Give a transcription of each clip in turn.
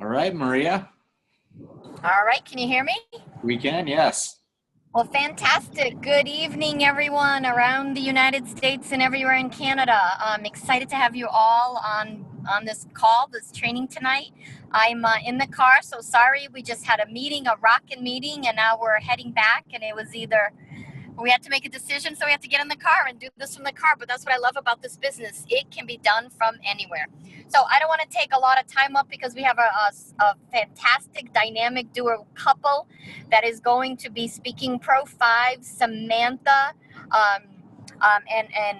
All right, Maria. All right, can you hear me? We can, yes. Well, fantastic. Good evening, everyone around the United States and everywhere in Canada. I'm excited to have you all on this call, this training tonight. I'm in the car, so sorry. We just had a meeting, a rockin' meeting, and now we're heading back. And it was either we had to make a decision, so we had to get in the car and do this from the car. But that's what I love about this business. It can be done from anywhere. So I don't want to take a lot of time up because we have a fantastic dynamic duo couple that is going to be speaking Pro 5, Samantha and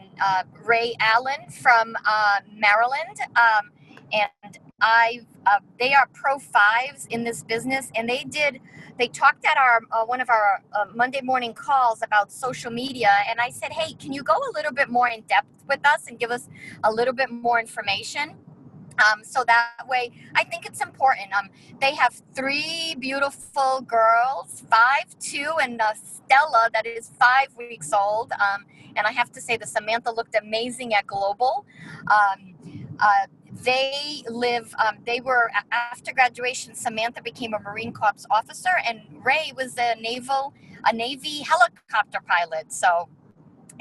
Ray Allen from Maryland. And they are Pro 5s in this business, and they talked at our one of our Monday morning calls about social media, and I said, hey, can you go a little bit more in depth with us and give us a little bit more information? So that way, I think it's important. They have 3 beautiful girls, 5, 2, and Stella that is 5 weeks old. And I have to say, the Samantha looked amazing at Global. They were, after graduation, Samantha became a Marine Corps officer, and Ray was a Navy helicopter pilot. So,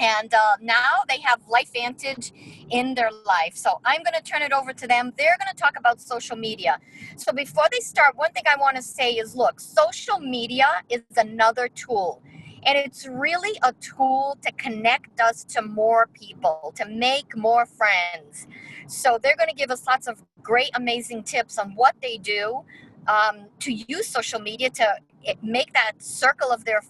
and now they have Lifevantage in their life. So I'm going to turn it over to them. They're going to talk about social media. So before they start, one thing I want to say is, look, social media is another tool. And it's really a tool to connect us to more people, to make more friends. So they're going to give us lots of great, amazing tips on what they do to use social media to make that circle of their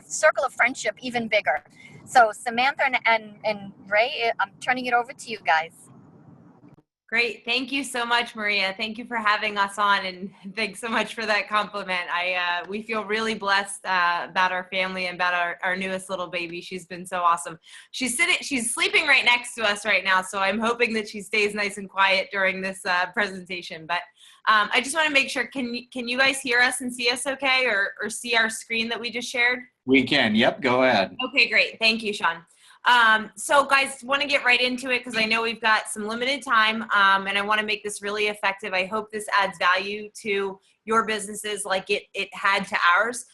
circle of friendship even bigger. So Samantha and Ray, I'm turning it over to you guys. Great. Thank you so much, Maria. Thank you for having us on, and thanks so much for that compliment. We feel really blessed about our family and about our newest little baby. She's been so awesome. She's sleeping right next to us right now, so I'm hoping that she stays nice and quiet during this presentation. But I just want to make sure, can you guys hear us and see us okay, or see our screen that we just shared? We can. Yep. Go ahead. Okay, great. Thank you, Shawn. So guys, want to get right into it because I know we've got some limited time, and I want to make this really effective. I hope this adds value to your businesses like it had to ours.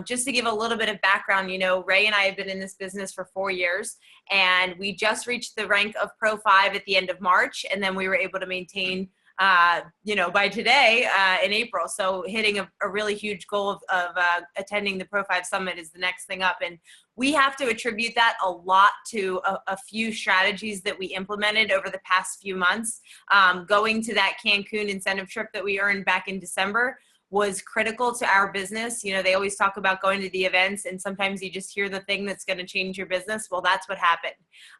Just to give a little bit of background, Ray and I have been in this business for 4 years, and we just reached the rank of Pro 5 at the end of March, and then we were able to maintain by today in April. So hitting a really huge goal of attending the Pro 5 Summit is the next thing up. And we have to attribute that a lot to a few strategies that we implemented over the past few months. Going to that Cancun incentive trip that we earned back in December was critical to our business. They always talk about going to the events, and sometimes you just hear the thing that's going to change your business. Well, that's what happened.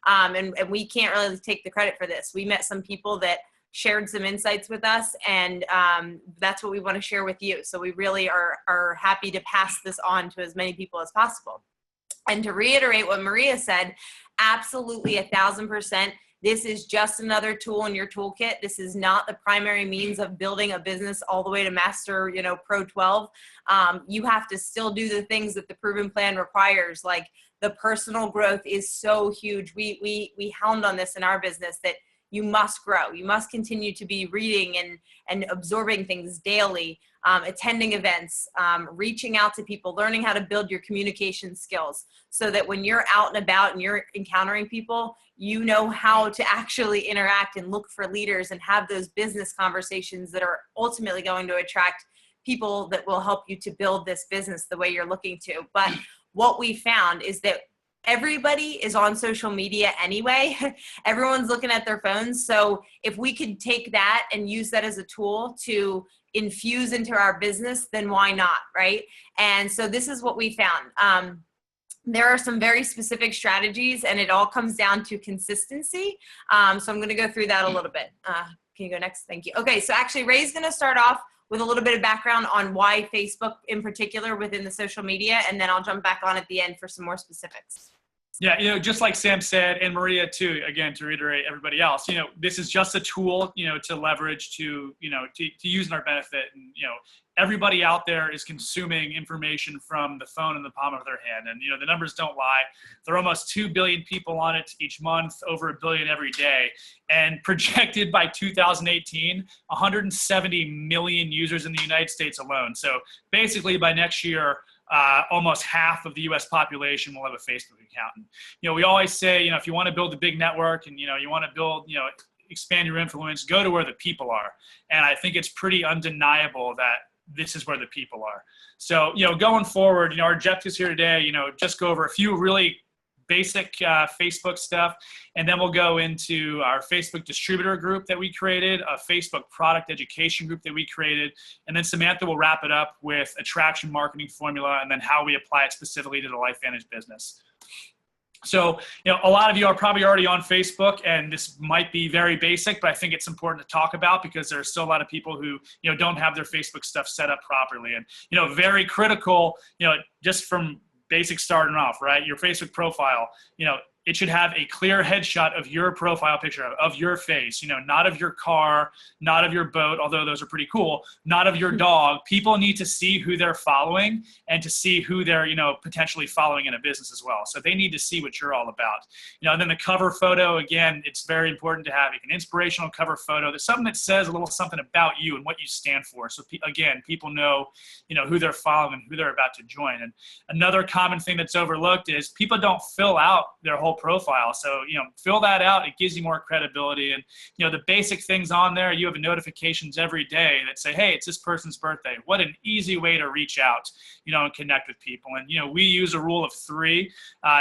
And we can't really take the credit for this. We met some people that shared some insights with us, and that's what we want to share with you. So we really are happy to pass this on to as many people as possible. And to reiterate what Maria said, absolutely 1,000%. This is just another tool in your toolkit. This is not the primary means of building a business all the way to master, Pro 12. You have to still do the things that the proven plan requires. Like, the personal growth is so huge. We hound on this in our business, that you must grow. You must continue to be reading and absorbing things daily, attending events, reaching out to people, learning how to build your communication skills so that when you're out and about and you're encountering people, you know how to actually interact and look for leaders and have those business conversations that are ultimately going to attract people that will help you to build this business the way you're looking to. But what we found is that everybody is on social media anyway. Everyone's looking at their phones. So if we could take that and use that as a tool to infuse into our business, then why not, right? And so this is what we found. There are some very specific strategies, and it all comes down to consistency. So I'm going to go through that a little bit. Can you go next? Thank you. Okay, so actually Ray's going to start off with a little bit of background on why Facebook in particular within the social media, and then I'll jump back on at the end for some more specifics. Yeah, just like Sam said, and Maria too, again, to reiterate everybody else, this is just a tool, to leverage to use in our benefit. And, everybody out there is consuming information from the phone in the palm of their hand. And, the numbers don't lie. There are almost 2 billion people on it each month, over 1 billion every day. And projected by 2018, 170 million users in the United States alone. So basically by next year, almost half of the U.S. population will have a Facebook account. And, we always say, if you want to build a big network and, you want to build, expand your influence, go to where the people are. And I think it's pretty undeniable that this is where the people are. So, going forward, our objectives here today, just go over a few really basic Facebook stuff, and then we'll go into our Facebook distributor group that we created, a Facebook product education group that we created, and then Samantha will wrap it up with attraction marketing formula and then how we apply it specifically to the Lifevantage business. So, a lot of you are probably already on Facebook, and this might be very basic, but I think it's important to talk about because there are still a lot of people who, don't have their Facebook stuff set up properly. And, very critical, just from basic starting off, right? Your Facebook profile, it should have a clear headshot of your profile picture, of your face, not of your car, not of your boat, although those are pretty cool, not of your dog. People need to see who they're following and to see who they're, potentially following in a business as well. So they need to see what you're all about. And then the cover photo, again, it's very important to have an inspirational cover photo. There's something that says a little something about you and what you stand for. So again, people know, who they're following and who they're about to join. And another common thing that's overlooked is people don't fill out their whole profile. So, fill that out. It gives you more credibility. And, the basic things on there, you have notifications every day that say, hey, it's this person's birthday. What an easy way to reach out, and connect with people. And, we use a rule of 3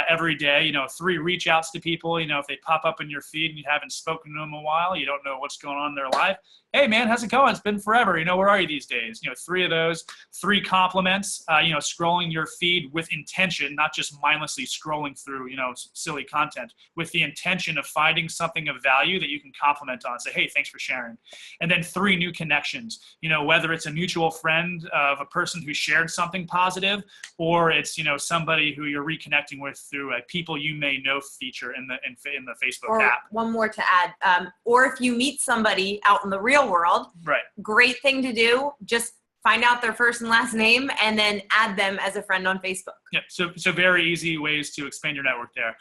every day, 3 reach outs to people. If they pop up in your feed and you haven't spoken to them in a while, you don't know what's going on in their life. Hey man, how's it going? It's been forever. Where are you these days? 3 of those, 3 compliments, scrolling your feed with intention, not just mindlessly scrolling through, silly content, with the intention of finding something of value that you can compliment on. Say, hey, thanks for sharing. And then 3 new connections, whether it's a mutual friend of a person who shared something positive, or it's, somebody who you're reconnecting with through a people you may know feature in the Facebook app. One more to add, or if you meet somebody out in the real world, right? Great thing to do, just find out their first and last name and then add them as a friend on Facebook. Yeah, so very easy ways to expand your network there.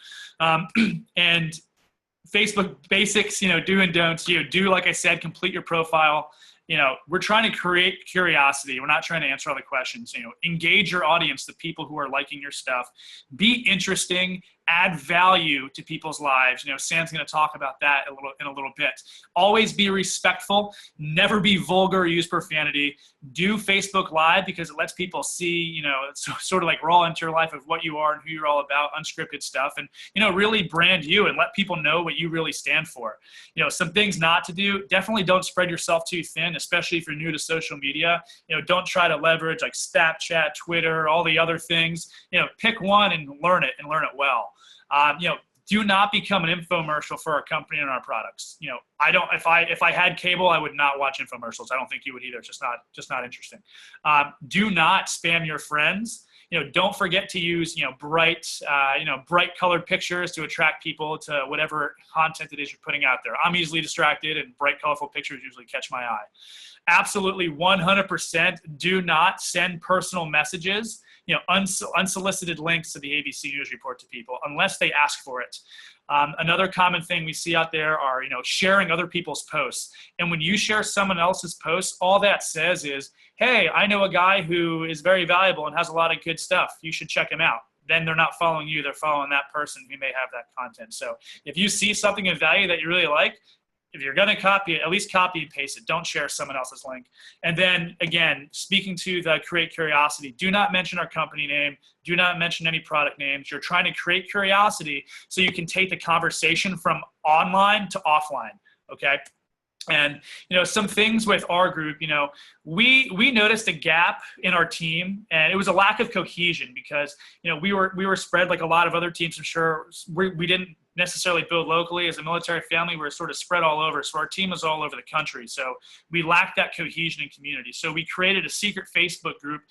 And Facebook basics, do and don'ts. Do, like I said, complete your profile. We're trying to create curiosity. We're not trying to answer all the questions. Engage your audience, the people who are liking your stuff. Be interesting. Add value to people's lives. Sam's going to talk about that in a little bit. Always be respectful. Never be vulgar or use profanity. Do Facebook Live because it lets people see, it's sort of like raw into your life of what you are and who you're all about, unscripted stuff, and, really brand you and let people know what you really stand for. Some things not to do. Definitely don't spread yourself too thin, especially if you're new to social media. Don't try to leverage like Snapchat, Twitter, all the other things. Pick one and learn it well. Do not become an infomercial for our company and our products. If I had cable, I would not watch infomercials. I don't think you would either. It's just not interesting. Do not spam your friends. Don't forget to use, bright colored pictures to attract people to whatever content it is you're putting out there. I'm easily distracted, and bright, colorful pictures usually catch my eye. Absolutely 100% do not send personal messages, unsolicited links to the ABC News report to people unless they ask for it. Another common thing we see out there are, sharing other people's posts. And when you share someone else's posts, all that says is, hey, I know a guy who is very valuable and has a lot of good stuff. You should check him out. Then they're not following you. They're following that person who may have that content. So if you see something of value that you really like, if you're going to copy it, at least copy and paste it. Don't share someone else's link. And then, again, speaking to the create curiosity, do not mention our company name. Do not mention any product names. You're trying to create curiosity so you can take the conversation from online to offline, okay? And, some things with our group, we noticed a gap in our team, and it was a lack of cohesion because, we were spread like a lot of other teams. I'm sure we didn't necessarily build locally. As a military family, we're sort of spread all over. So our team is all over the country. So we lack that cohesion and community. So we created a secret Facebook group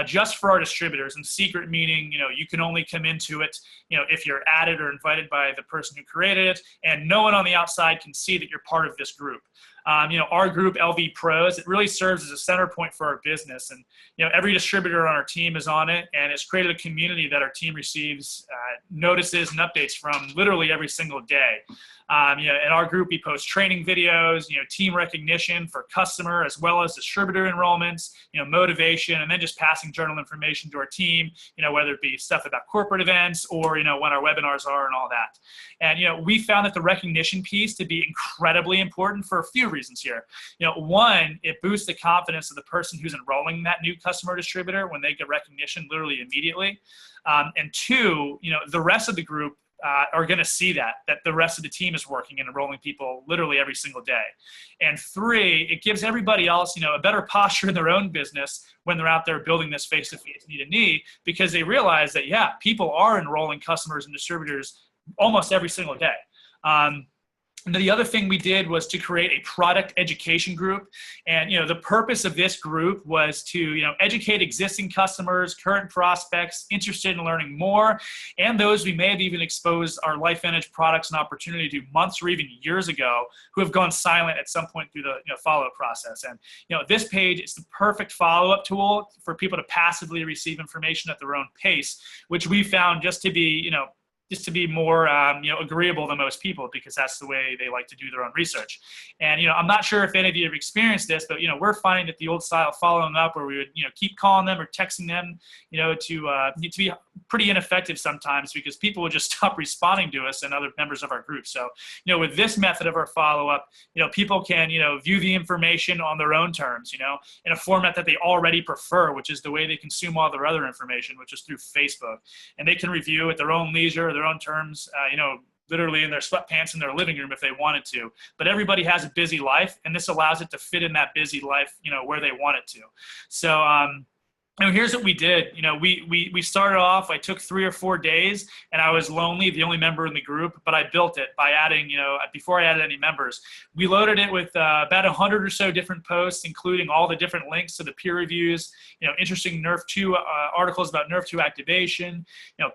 just for our distributors, and secret meaning, you can only come into it, if you're added or invited by the person who created it, and no one on the outside can see that you're part of this group. Our group, LV Pros, it really serves as a center point for our business. And, every distributor on our team is on it, and it's created a community that our team receives notices and updates from literally every single day. In our group, we post training videos, team recognition for customer as well as distributor enrollments, motivation, and then just passing journal information to our team, whether it be stuff about corporate events or, when our webinars are and all that. And, we found that the recognition piece to be incredibly important for a few reasons here. One, it boosts the confidence of the person who's enrolling that new customer distributor when they get recognition literally immediately. And two, the rest of the group are going to see that the rest of the team is working and enrolling people literally every single day. And three, it gives everybody else, a better posture in their own business when they're out there building this face-to-face knee-to-knee, because they realize that, yeah, people are enrolling customers and distributors almost every single day. And the other thing we did was to create a product education group. And, the purpose of this group was to, educate existing customers, current prospects interested in learning more, and those we may have even exposed our Lifevantage products and opportunity to months or even years ago who have gone silent at some point through the follow-up process. And, this page is the perfect follow-up tool for people to passively receive information at their own pace, which we found just to be, more, agreeable than most people, because that's the way they like to do their own research. And, I'm not sure if any of you have experienced this, but, we're finding that the old style of following up where we would, keep calling them or texting them, to be pretty ineffective sometimes, because people would just stop responding to us and other members of our group. So, with this method of our follow-up, people can, view the information on their own terms, in a format that they already prefer, which is the way they consume all their other information, which is through Facebook. And they can review at their own leisure, their own terms, literally in their sweatpants in their living room if they wanted to. But everybody has a busy life, and this allows it to fit in that busy life, where they want it to. So, here's what we did. We started off, I took 3 or 4 days, and I was lonely, the only member in the group, but I built it by adding, before I added any members. We loaded it with about 100 or so different posts, including all the different links to the peer reviews, interesting Nerf 2 articles about Nerf 2 activation,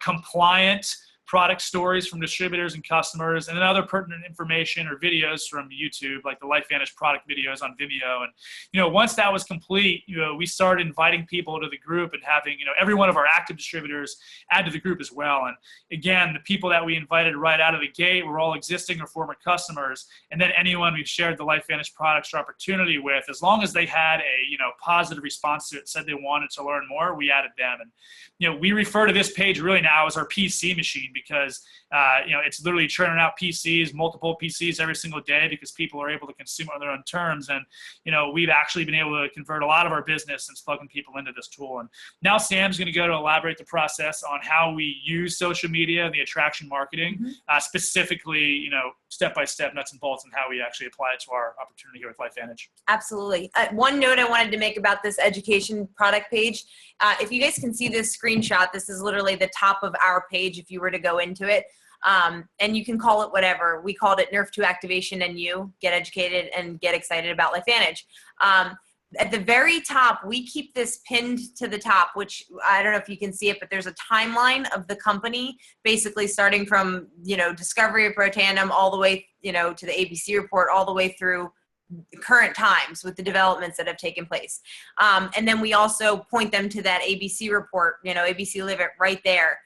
compliant product stories from distributors and customers, and then other pertinent information or videos from YouTube, like the Lifevantage product videos on Vimeo. And, once that was complete, we started inviting people to the group and having, every one of our active distributors add to the group as well. And again, the people that we invited right out of the gate were all existing or former customers. And then anyone we've shared the Lifevantage products or opportunity with, as long as they had a, positive response to it, said they wanted to learn more, we added them. And, we refer to this page really now as our PC machine, because it's literally churning out PCs, multiple PCs every single day, because people are able to consume on their own terms. And we've actually been able to convert a lot of our business since plugging people into this tool. And now Sam's going to go to elaborate the process on how we use social media and the attraction marketing, specifically, step by step, nuts and bolts, and how we actually apply it to our opportunity here with Lifevantage. Absolutely. One note I wanted to make about this education product page. If you guys can see this screenshot, this is literally the top of our page if you were to go into it. And you can call it whatever. We called it Nerf 2 activation, and you get educated and get excited about Lifevantage. At the very top, we keep this pinned to the top, which I don't know if you can see it, but there's a timeline of the company, basically starting from, discovery of Protandem all the way, to the ABC report, all the way through current times with the developments that have taken place. And then we also point them to that ABC report, ABC Live It right there.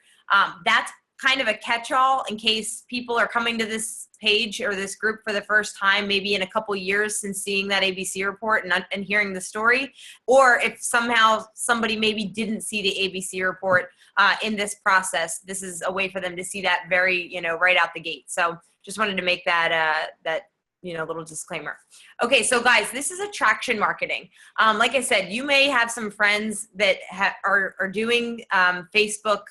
That's kind of a catch-all in case people are coming to this page or this group for the first time, maybe in a couple years since seeing that ABC report and hearing the story, or if somehow somebody maybe didn't see the ABC report in this process, this is a way for them to see that very, right out the gate. So just wanted to make that, little disclaimer. Okay, so guys, this is attraction marketing. Like I said, you may have some friends that are doing Facebook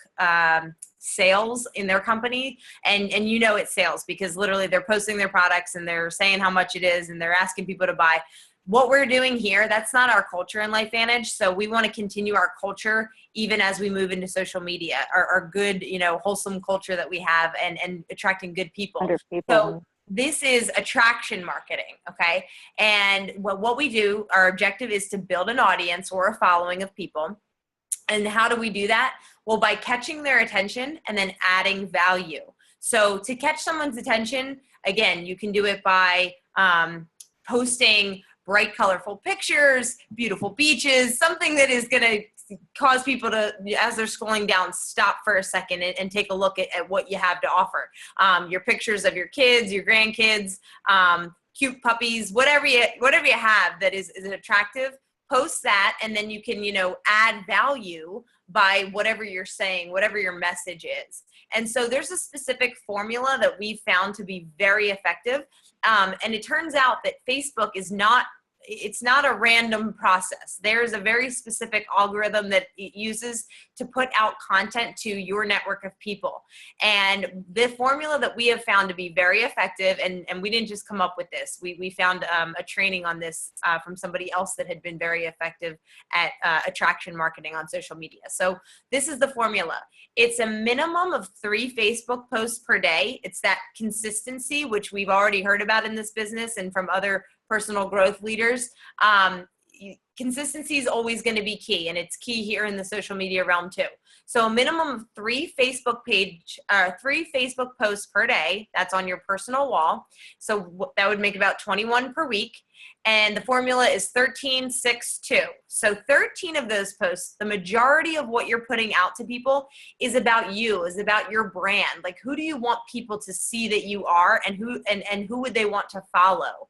sales in their company, and it's sales because literally they're posting their products and they're saying how much it is and they're asking people to buy. what we're doing here, that's not our culture in Lifevantage. So we want to continue our culture even as we move into social media, our good, you know, wholesome culture that we have and attracting good people. 100 people. So this is attraction marketing, okay? And what we do, our objective is to build an audience or a following of people. And how do we do that? Well, by catching their attention and then adding value. So to catch someone's attention, again, you can do it by posting bright, colorful pictures, beautiful beaches, something that is going to cause people to, as they're scrolling down, stop for a second and take a look at what you have to offer. Your pictures of your kids, your grandkids, cute puppies, whatever you have that is attractive, post that, and then you can, you know, add value by whatever you're saying, whatever your message is. And so there's a specific formula that we found to be very effective. And it turns out that Facebook is it's not a random process. There's a very specific algorithm that it uses to put out content to your network of people. And the formula that we have found to be very effective, and we didn't just come up with this, we found a training on this from somebody else that had been very effective at attraction marketing on social media. So this is the formula. It's a minimum of 3 Facebook posts per day. It's that consistency, which we've already heard about in this business and from other personal growth leaders. Consistency is always going to be key, and it's key here in the social media realm too. So a minimum of 3 Facebook posts per day. That's on your personal wall. So that would make about 21 per week. And the formula is 13, 6, 2. So 13 of those posts, the majority of what you're putting out to people is about you, is about your brand. Like, who do you want people to see that you are, and who would they want to follow?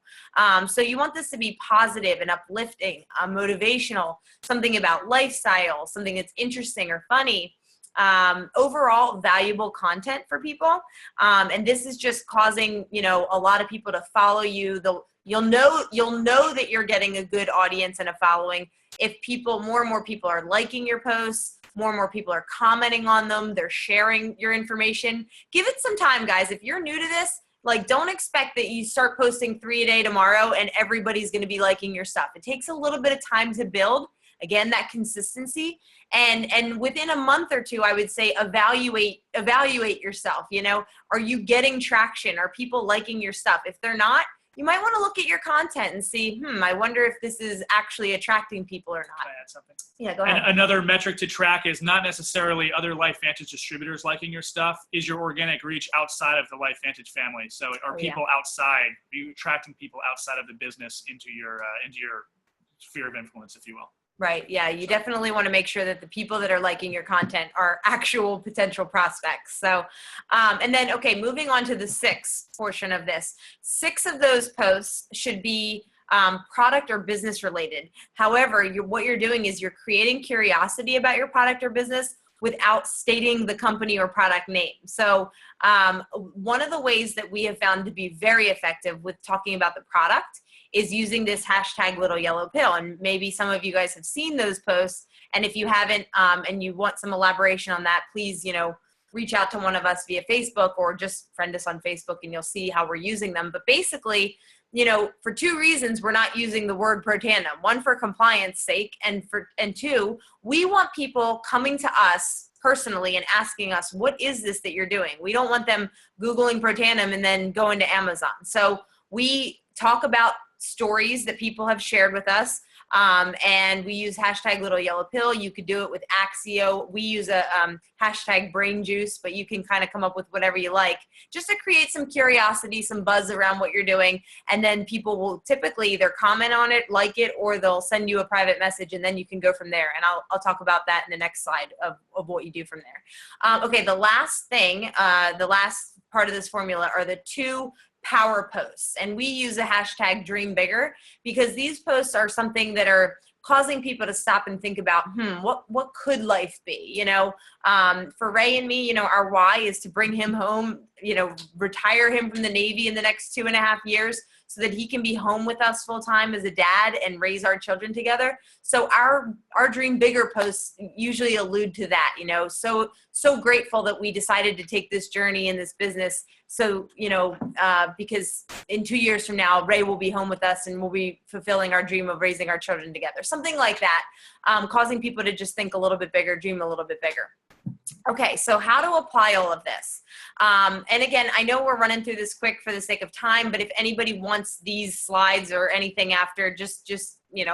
So you want this to be positive and uplifting, motivational, something about lifestyle, something that's interesting or funny. Overall valuable content for people. And this is just causing, you know, a lot of people to follow you. You'll know that you're getting a good audience and a following if more and more people are liking your posts, more and more people are commenting on them, they're sharing your information. Give it some time, guys. If you're new to this, like, don't expect that you start posting 3 a day tomorrow and everybody's going to be liking your stuff. It takes a little bit of time to build. Again, that consistency, and within a month or 2, I would say evaluate yourself. You know, are you getting traction? Are people liking your stuff? If they're not, you might want to look at your content and see, I wonder if this is actually attracting people or not. Can I add something? Yeah, go ahead. And another metric to track is not necessarily other Lifevantage distributors liking your stuff, is your organic reach outside of the Lifevantage family. So are people outside, are you attracting people outside of the business into your sphere of influence, if you will? Right. Yeah. You definitely want to make sure that the people that are liking your content are actual potential prospects. So, and then, okay, moving on to the 6 portion of this. 6 of those posts should be product or business related. However, what you're doing is you're creating curiosity about your product or business without stating the company or product name. So one of the ways that we have found to be very effective with talking about the product is using this hashtag little yellow pill. And maybe some of you guys have seen those posts. And if you haven't, and you want some elaboration on that, please, you know, reach out to one of us via Facebook or just friend us on Facebook and you'll see how we're using them. But basically, you know, for 2 reasons, we're not using the word Protandim. 1, for compliance sake, and 2, we want people coming to us personally and asking us, what is this that you're doing? We don't want them Googling Protandim and then going to Amazon. So we talk about stories that people have shared with us, and we use hashtag little yellow pill. You could do it with Axio. We use a hashtag brain juice, but you can kind of come up with whatever you like just to create some curiosity, some buzz around what you're doing. And then people will typically either comment on it, like it, or they'll send you a private message, and then you can go from there. And I'll talk about that in the next slide of what you do from there. Okay, the last thing, the last part of this formula are the 2 power posts. And we use a hashtag dream bigger because these posts are something that are causing people to stop and think about, what could life be? You know, for Ray and me, you know, our why is to bring him home retire him from the Navy in the next 2.5 years so that he can be home with us full time as a dad and raise our children together. So our dream bigger posts usually allude to that, so grateful that we decided to take this journey in this business. So, because in 2 years from now, Ray will be home with us and we'll be fulfilling our dream of raising our children together. Something like that, causing people to just think a little bit bigger, dream a little bit bigger. Okay, so how to apply all of this? And again, I know we're running through this quick for the sake of time, but if anybody wants these slides or anything after, just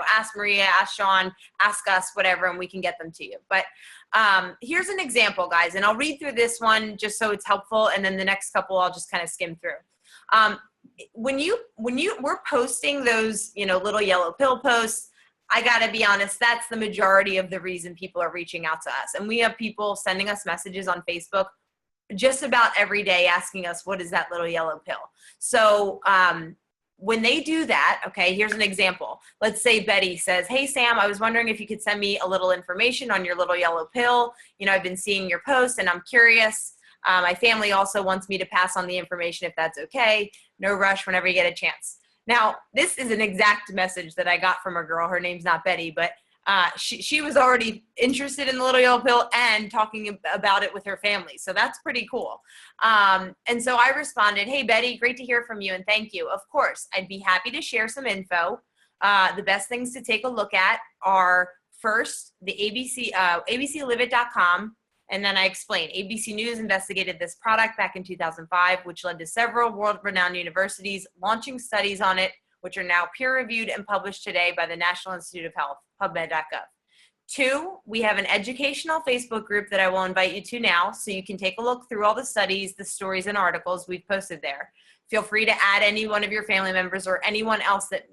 ask Maria, ask Shawn, ask us, whatever, and we can get them to you. But here's an example, guys, and I'll read through this one just so it's helpful, and then the next couple I'll just kind of skim through. When we're posting those, little yellow pill posts, I gotta be honest, that's the majority of the reason people are reaching out to us. And we have people sending us messages on Facebook just about every day asking us, what is that little yellow pill? So when they do that, okay, here's an example. Let's say Betty says, hey, Sam, I was wondering if you could send me a little information on your little yellow pill. I've been seeing your post and I'm curious. My family also wants me to pass on the information if that's okay. No rush, whenever you get a chance. Now, this is an exact message that I got from a girl. Her name's not Betty, but she was already interested in the little yellow pill and talking about it with her family. So that's pretty cool. And so I responded, hey, Betty, great to hear from you and thank you. Of course, I'd be happy to share some info. The best things to take a look at are first the abcliveit.com. And then I explained, ABC News investigated this product back in 2005, which led to several world-renowned universities launching studies on it, which are now peer-reviewed and published today by the National Institute of Health, PubMed.gov. 2, we have an educational Facebook group that I will invite you to now, so you can take a look through all the studies, the stories, and articles we've posted there. Feel free to add any one of your family members or anyone else that,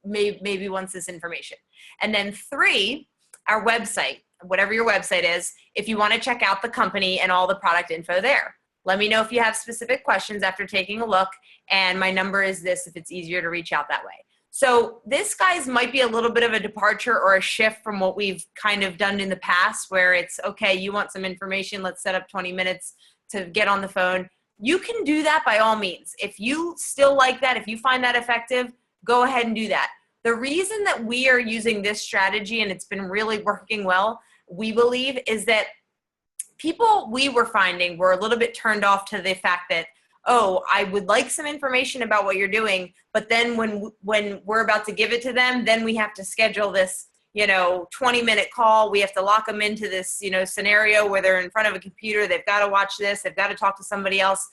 maybe wants this information. And then 3, our website. Whatever your website is, if you want to check out the company and all the product info there. Let me know if you have specific questions after taking a look, and my number is this if it's easier to reach out that way. So this, guys, might be a little bit of a departure or a shift from what we've kind of done in the past, where it's, okay, you want some information, let's set up 20 minutes to get on the phone. You can do that by all means. If you still like that, if you find that effective, go ahead and do that. The reason that we are using this strategy, and it's been really working well, we believe, is that people we were finding were a little bit turned off to the fact that, oh, I would like some information about what you're doing, but then when we're about to give it to them, then we have to schedule this, 20-minute call. We have to lock them into this, scenario where they're in front of a computer. They've got to watch this. They've got to talk to somebody else.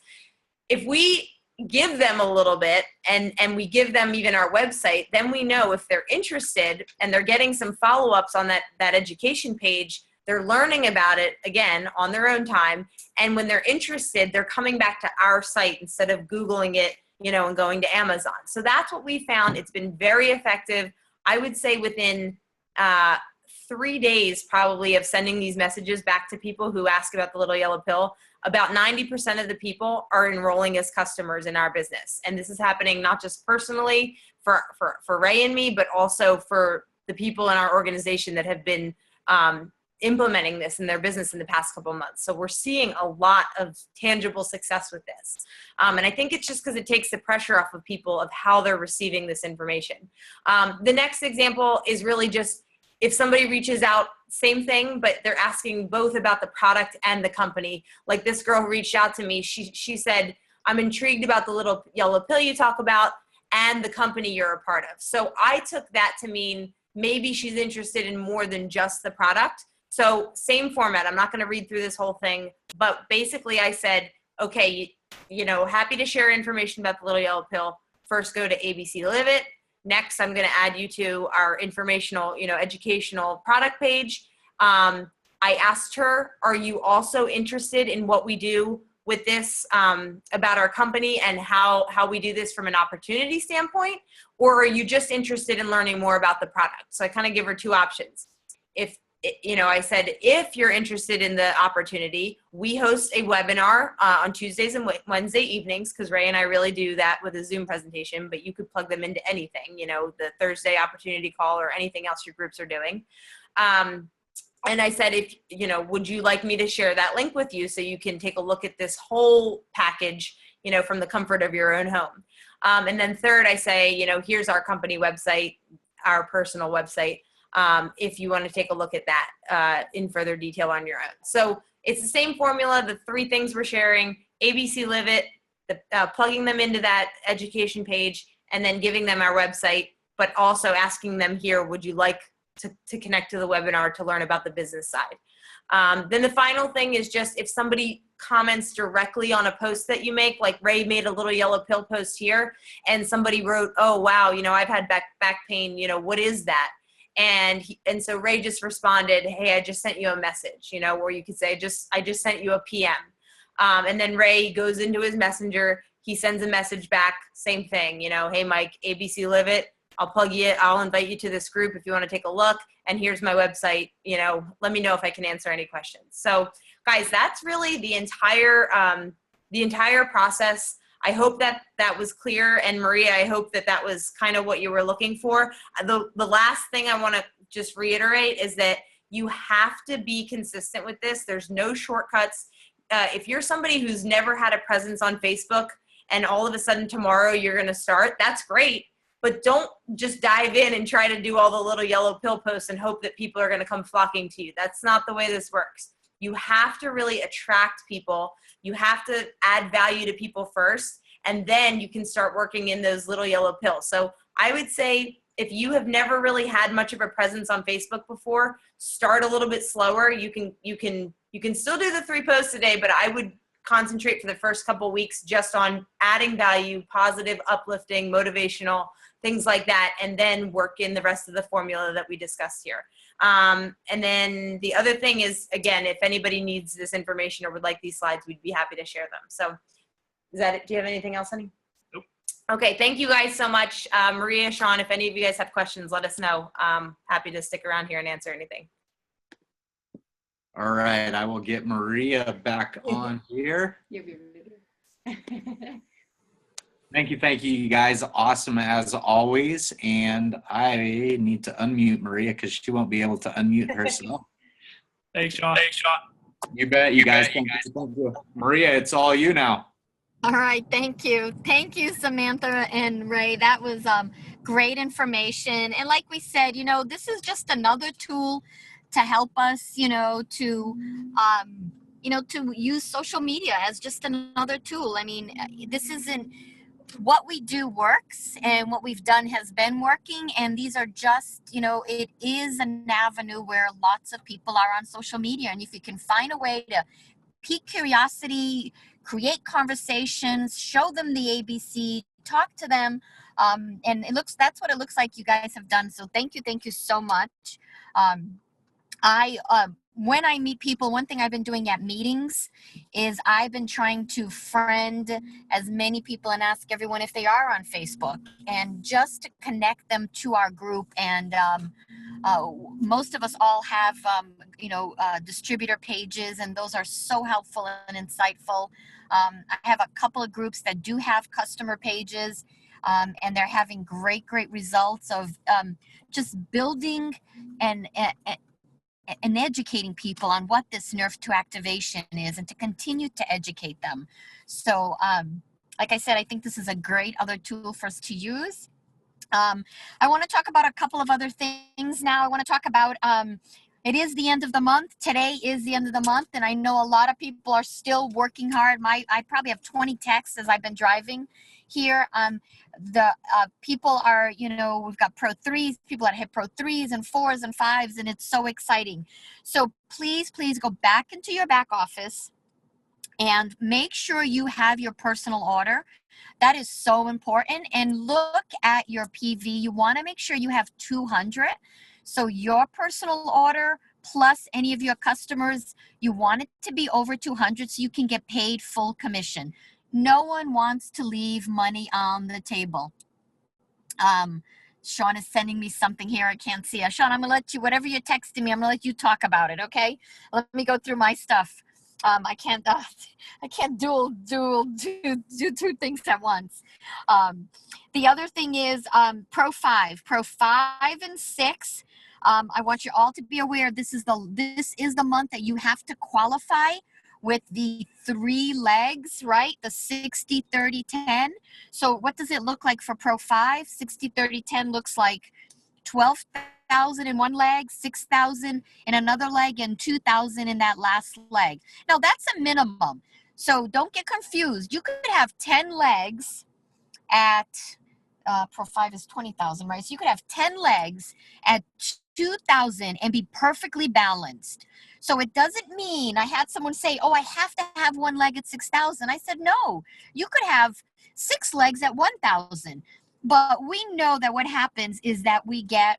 If we give them a little bit and we give them even our website, then we know if they're interested and they're getting some follow-ups on that education page, they're learning about it again on their own time. And when they're interested, they're coming back to our site instead of Googling it, and going to Amazon. So that's what we found. It's been very effective. I would say within 3 days probably of sending these messages back to people who ask about the little yellow pill, about 90% of the people are enrolling as customers in our business. And this is happening not just personally for Ray and me, but also for the people in our organization that have been implementing this in their business in the past couple of months. So we're seeing a lot of tangible success with this. And I think it's just because it takes the pressure off of people of how they're receiving this information. The next example is really just, if somebody reaches out, same thing, but they're asking both about the product and the company. Like this girl who reached out to me, she said, I'm intrigued about the little yellow pill you talk about and the company you're a part of. So I took that to mean maybe she's interested in more than just the product. So same format. I'm not going to read through this whole thing, but basically I said, okay, happy to share information about the little yellow pill. First, go to ABC Live It. Next, I'm going to add you to our informational, educational product page. I asked her, are you also interested in what we do with this, about our company and how we do this from an opportunity standpoint? Or are you just interested in learning more about the product? So I kind of give her 2 options. I said, if you're interested in the opportunity, we host a webinar on Tuesdays and Wednesday evenings, because Ray and I really do that with a Zoom presentation, but you could plug them into anything, the Thursday opportunity call or anything else your groups are doing. And I said, if, you know, would you like me to share that link with you so you can take a look at this whole package, you know, from the comfort of your own home. And then third, I say, you know, here's our company website, our personal website, if you want to take a look at that in further detail on your own. So it's the same formula, the three things we're sharing: ABC Live It, plugging them into that education page, and then giving them our website, but also asking them here, would you like to connect to the webinar to learn about the business side. Then the final thing is just if somebody comments directly on a post that you make, like Ray made a little yellow pill post here, and somebody wrote, oh, wow, you know, I've had back pain, you know, what is that? And so Ray just responded, hey, I just sent you a message, you know, or you could say, I just sent you a PM. And then Ray goes into his messenger, he sends a message back, same thing, you know, hey, Mike, ABC Live It, I'll plug you, I'll invite you to this group if you want to take a look, and here's my website, you know, let me know if I can answer any questions. So guys, that's really the entire process. I hope that that was clear, and Maria, I hope that that was kind of what you were looking for. The last thing I want to just reiterate is that you have to be consistent with this. There's no shortcuts. If you're somebody who's never had a presence on Facebook and all of a sudden tomorrow you're going to start, that's great. But don't just dive in and try to do all the little yellow pill posts and hope that people are going to come flocking to you. That's not the way this works. You have to really attract people. You have to add value to people first, and then you can start working in those little yellow pills. So I would say if you have never really had much of a presence on Facebook before, start a little bit slower. You can still do the 3 posts a day, but I would concentrate for the first couple weeks just on adding value, positive, uplifting, motivational, things like that, and then work in the rest of the formula that we discussed here. And then the other thing is, again, if anybody needs this information or would like these slides, we'd be happy to share them. So is that it? Do you have anything else, honey? Nope. Okay, thank you guys so much. Maria, Shawn, if any of you guys have questions, let us know. Happy to stick around here and answer anything. All right, I will get Maria back on here. Thank you, you guys. Awesome as always. And I need to unmute Maria because she won't be able to unmute herself. Thanks, Shawn. You bet, you guys. Thank you. Maria, it's all you now. All right, thank you. Thank you, Samantha and Ray. That was great information. And like we said, you know, this is just another tool to help us, you know, to use social media as just another tool. I mean, this isn't what we do works, and what we've done has been working. And these are just, you know, it is an avenue where lots of people are on social media. And if you can find a way to pique curiosity, create conversations, show them the ABC, talk to them, and that's what it looks like you guys have done. So thank you so much. When I meet people, one thing I've been doing at meetings is I've been trying to friend as many people and ask everyone if they are on Facebook, and just to connect them to our group. And most of us all have, distributor pages, and those are so helpful and insightful. I have a couple of groups that do have customer pages, and they're having great results of just building and educating people on what this nerve to activation is, and to continue to educate them. So like I said, I think this is a great other tool for us to use. I want to talk about a couple of other things now. I want to talk about it is the end of the month. Today is the end of the month, and I know a lot of people are still working hard. I probably have 20 texts as I've been driving here. The people are, you know, we've got Pro 3s, people that hit Pro 3s and 4s and 5s, and it's so exciting. So please go back into your back office and make sure you have your personal order. That is so important. And look at your PV. You want to make sure you have 200. So your personal order plus any of your customers, you want it to be over 200 so you can get paid full commission. No one wants to leave money on the table. Shawn is sending me something here. I can't see. Shawn, I'm going to let you, whatever you're texting me, I'm going to let you talk about it, okay? Let me go through my stuff. I can't do two things at once. The other thing is Pro 5 and 6. I want you all to be aware this is the month that you have to qualify with the 3 legs, right? The 60, 30, 10. So what does it look like for Pro 5? 60, 30, 10 looks like 12,000 in one leg, 6,000 in another leg, and 2,000 in that last leg. Now that's a minimum. So don't get confused. You could have 10 legs at Pro 5 is 20,000, right? So you could have 10 legs at 2,000 and be perfectly balanced. So it doesn't mean, I had someone say, oh, I have to have one leg at 6,000. I said, no, you could have 6 legs at 1,000. But we know that what happens is that we get,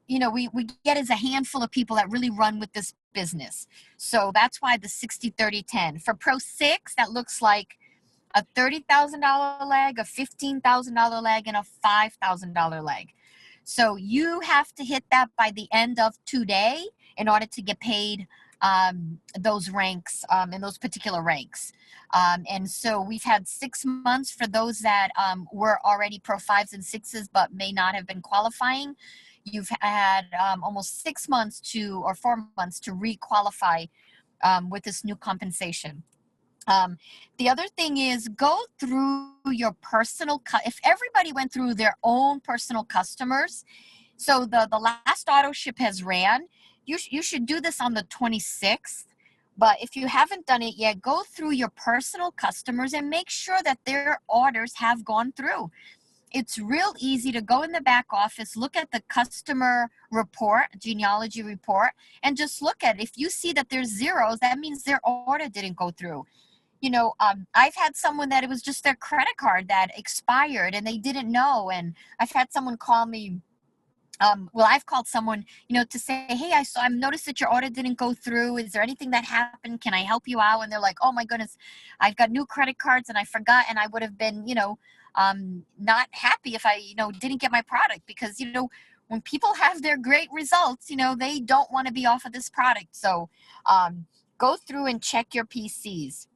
we get as a handful of people that really run with this business. So that's why the 60, 30, 10. For Pro 6, that looks like a $30,000 leg, a $15,000 leg, and a $5,000 leg. So you have to hit that by the end of today in order to get paid those ranks in those particular ranks. And so we've had 6 months for those that were already Pro 5s and 6s but may not have been qualifying. You've had almost 6 months or 4 months to re-qualify with this new compensation. The other thing is go through your personal, if everybody went through their own personal customers, so the last auto ship has ran, you should do this on the 26th, but if you haven't done it yet, go through your personal customers and make sure that their orders have gone through. It's real easy to go in the back office, look at the customer report, genealogy report, and just look at it. If you see that there's zeros, that means their order didn't go through. I've had someone that it was just their credit card that expired and they didn't know. And I've had someone call me. I've called someone, to say, hey, I've noticed that your order didn't go through. Is there anything that happened? Can I help you out? And they're like, oh my goodness, I've got new credit cards and I forgot. And I would have been, not happy if I, didn't get my product because, when people have their great results, they don't want to be off of this product. So go through and check your PCs.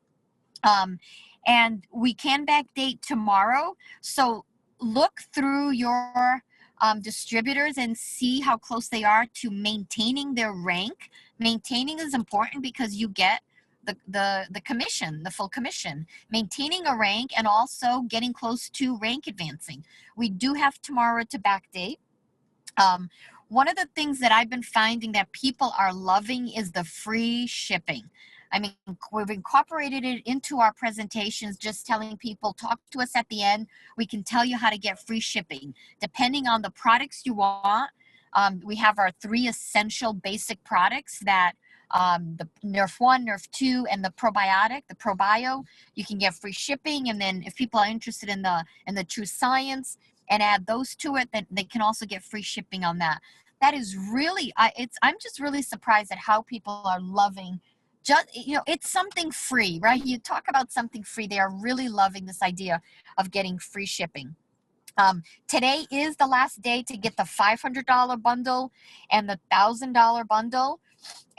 And we can backdate tomorrow. So look through your distributors and see how close they are to maintaining their rank. Maintaining is important because you get the commission, the full commission. Maintaining a rank and also getting close to rank advancing. We do have tomorrow to backdate. One of the things that I've been finding that people are loving is the free shipping. I mean, we've incorporated it into our presentations, just telling people, talk to us at the end. We can tell you how to get free shipping. Depending on the products you want, we have our 3 essential basic products that the Nerf 1, Nerf 2, and the probiotic, the ProBio, you can get free shipping. And then if people are interested in the True Science and add those to it, then they can also get free shipping on that. That is really, I'm just really surprised at how people are loving it's something free, right? You talk about something free. They are really loving this idea of getting free shipping. Today is the last day to get the $500 bundle and the $1,000 bundle.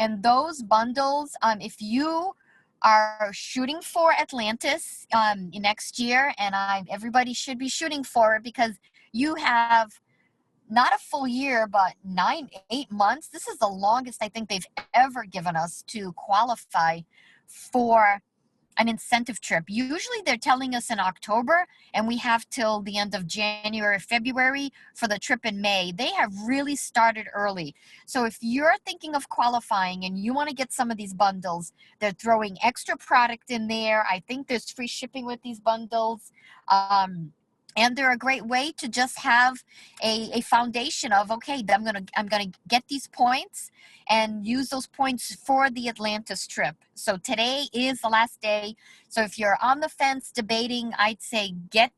And those bundles, if you are shooting for Atlantis next year, and everybody should be shooting for it because you have not a full year, but 8 months. This is the longest I think they've ever given us to qualify for an incentive trip. Usually they're telling us in October, and we have till the end of January, February for the trip in May. They have really started early. So if you're thinking of qualifying and you want to get some of these bundles, they're throwing extra product in there. I think there's free shipping with these bundles. And they're a great way to just have a foundation of, okay, I'm gonna get these points and use those points for the Atlantis trip. So today is the last day. So if you're on the fence debating, I'd say get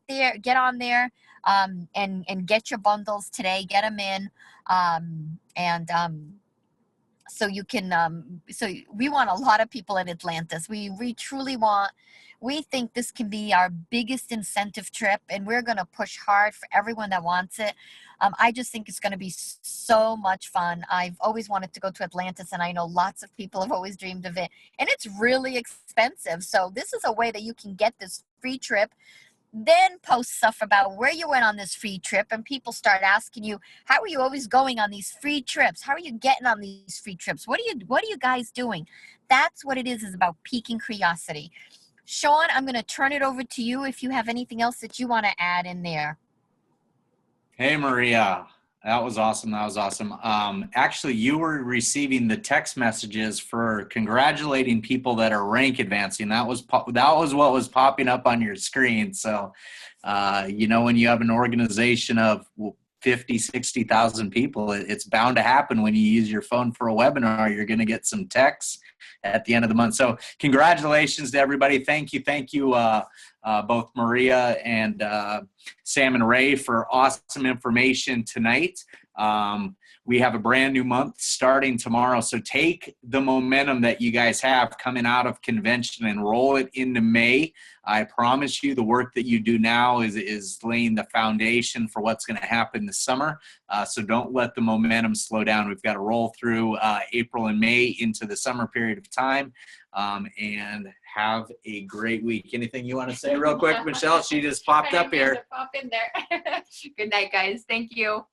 on there, and get your bundles today. Get them in, So you can, so we want a lot of people in Atlantis. We truly want, we think this can be our biggest incentive trip, and we're going to push hard for everyone that wants it. I just think it's going to be so much fun. I've always wanted to go to Atlantis, and I know lots of people have always dreamed of it, and it's really expensive. So this is a way that you can get this free trip, then post stuff about where you went on this free trip, and people start asking you, how are you always going on these free trips? How are you getting on these free trips? What are you guys doing? That's what it is about piquing curiosity. Shawn, I'm going to turn it over to you if you have anything else that you want to add in there. Hey, Maria. That was awesome. That was awesome. Actually, you were receiving the text messages for congratulating people that are rank advancing. That was what was popping up on your screen. So, when you have an organization of 50, 60,000 people, it's bound to happen when you use your phone for a webinar. You're going to get some texts at the end of the month. So congratulations to everybody. Thank you, both Maria and Sam and Ray, for awesome information tonight. We have a brand new month starting tomorrow. So take the momentum that you guys have coming out of convention and roll it into May. I promise you the work that you do now is laying the foundation for what's going to happen this summer. So don't let the momentum slow down. We've got to roll through April and May into the summer period of time, and have a great week. Anything you want to say real quick, Michelle? She just popped up here. Pop in there. Good night, guys. Thank you.